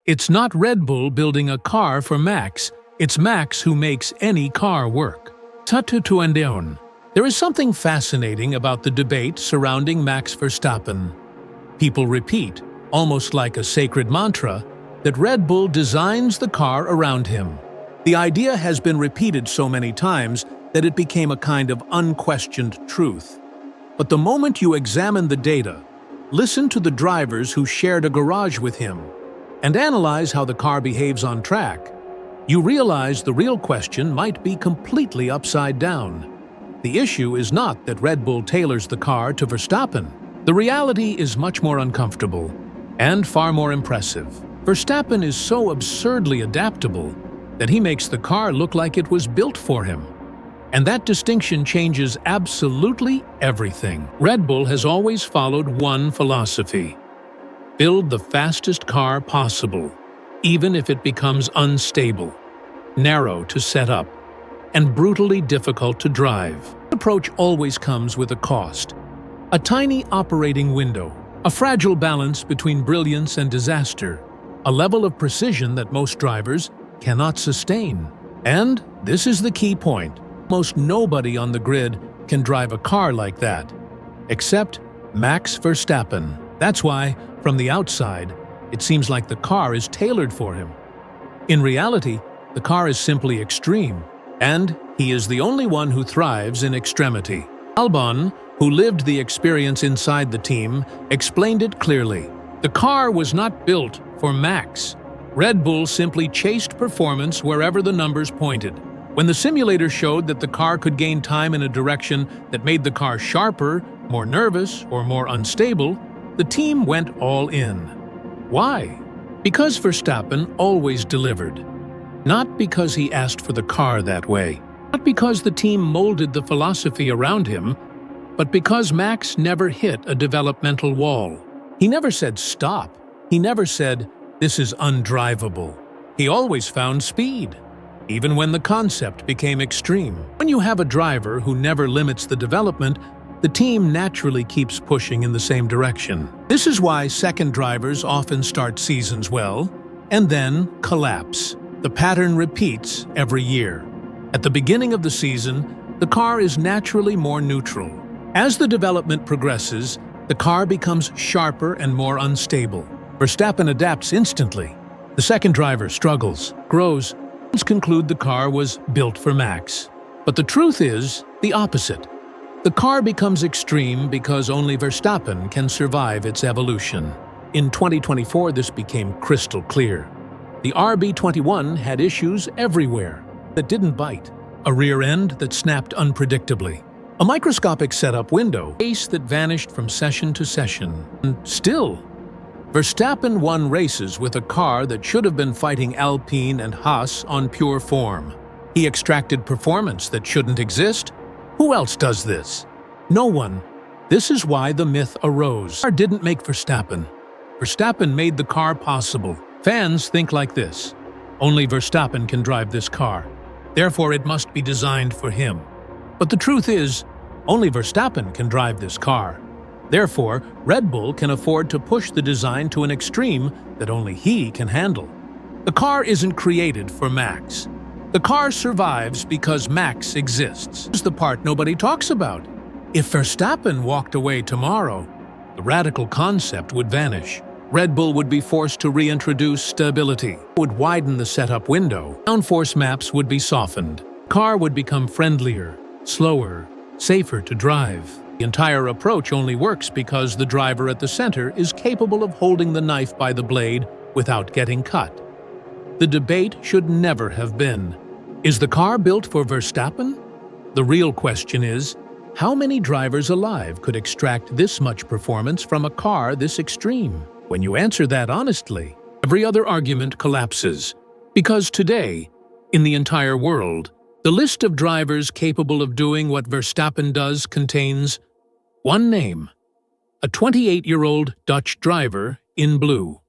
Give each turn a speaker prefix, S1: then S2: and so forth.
S1: It's not Red Bull building a car for Max, it's Max who makes any car work. Tututuandeon. There is something fascinating about the debate surrounding Max Verstappen. People repeat, almost like a sacred mantra, that Red Bull designs the car around him. The idea has been repeated so many times that it became a kind of unquestioned truth. But the moment you examine the data, listen to the drivers who shared a garage with him, and analyze how the car behaves on track, you realize the real question might be completely upside down. The issue is not that Red Bull tailors the car to Verstappen. The reality is much more uncomfortable and far more impressive. Verstappen is so absurdly adaptable that he makes the car look like it was built for him. And that distinction changes absolutely everything. Red Bull has always followed one philosophy: build the fastest car possible, even if it becomes unstable, narrow to set up, and brutally difficult to drive. The approach always comes with a cost. A tiny operating window, a fragile balance between brilliance and disaster, a level of precision that most drivers cannot sustain. And this is the key point. Most nobody on the grid can drive a car like that, except Max Verstappen. That's why, from the outside, it seems like the car is tailored for him. In reality, the car is simply extreme, and he is the only one who thrives in extremity. Albon, who lived the experience inside the team, explained it clearly. The car was not built for Max. Red Bull simply chased performance wherever the numbers pointed. When the simulator showed that the car could gain time in a direction that made the car sharper, more nervous, or more unstable, the team went all in. Why? Because Verstappen always delivered. Not because he asked for the car that way. Not because the team molded the philosophy around him, but because Max never hit a developmental wall. He never said stop. He never said, this is undrivable. He always found speed, even when the concept became extreme. When you have a driver who never limits the development, the team naturally keeps pushing in the same direction. This is why second drivers often start seasons well, and then collapse. The pattern repeats every year. At the beginning of the season, the car is naturally more neutral. As the development progresses, the car becomes sharper and more unstable. Verstappen adapts instantly. The second driver struggles, grows, and concludes the car was built for Max. But the truth is the opposite. The car becomes extreme because only Verstappen can survive its evolution. In 2024, this became crystal clear. The RB21 had issues everywhere that didn't bite, a rear end that snapped unpredictably, a microscopic setup window, pace that vanished from session to session. And still, Verstappen won races with a car that should have been fighting Alpine and Haas on pure form. He extracted performance that shouldn't exist. Who else does this? No one. This is why the myth arose. The car didn't make Verstappen. Verstappen made the car possible. Fans think like this: only Verstappen can drive this car, therefore it must be designed for him. But the truth is, only Verstappen can drive this car. Therefore, Red Bull can afford to push the design to an extreme that only he can handle. The car isn't created for Max. The car survives because Max exists. This is the part nobody talks about. If Verstappen walked away tomorrow, the radical concept would vanish. Red Bull would be forced to reintroduce stability, would widen the setup window, downforce maps would be softened, car would become friendlier, slower, safer to drive. The entire approach only works because the driver at the center is capable of holding the knife by the blade without getting cut. The debate should never have been, is the car built for Verstappen? The real question is, how many drivers alive could extract this much performance from a car this extreme? When you answer that honestly, every other argument collapses. Because today, in the entire world, the list of drivers capable of doing what Verstappen does contains one name: a 28-year-old Dutch driver in blue.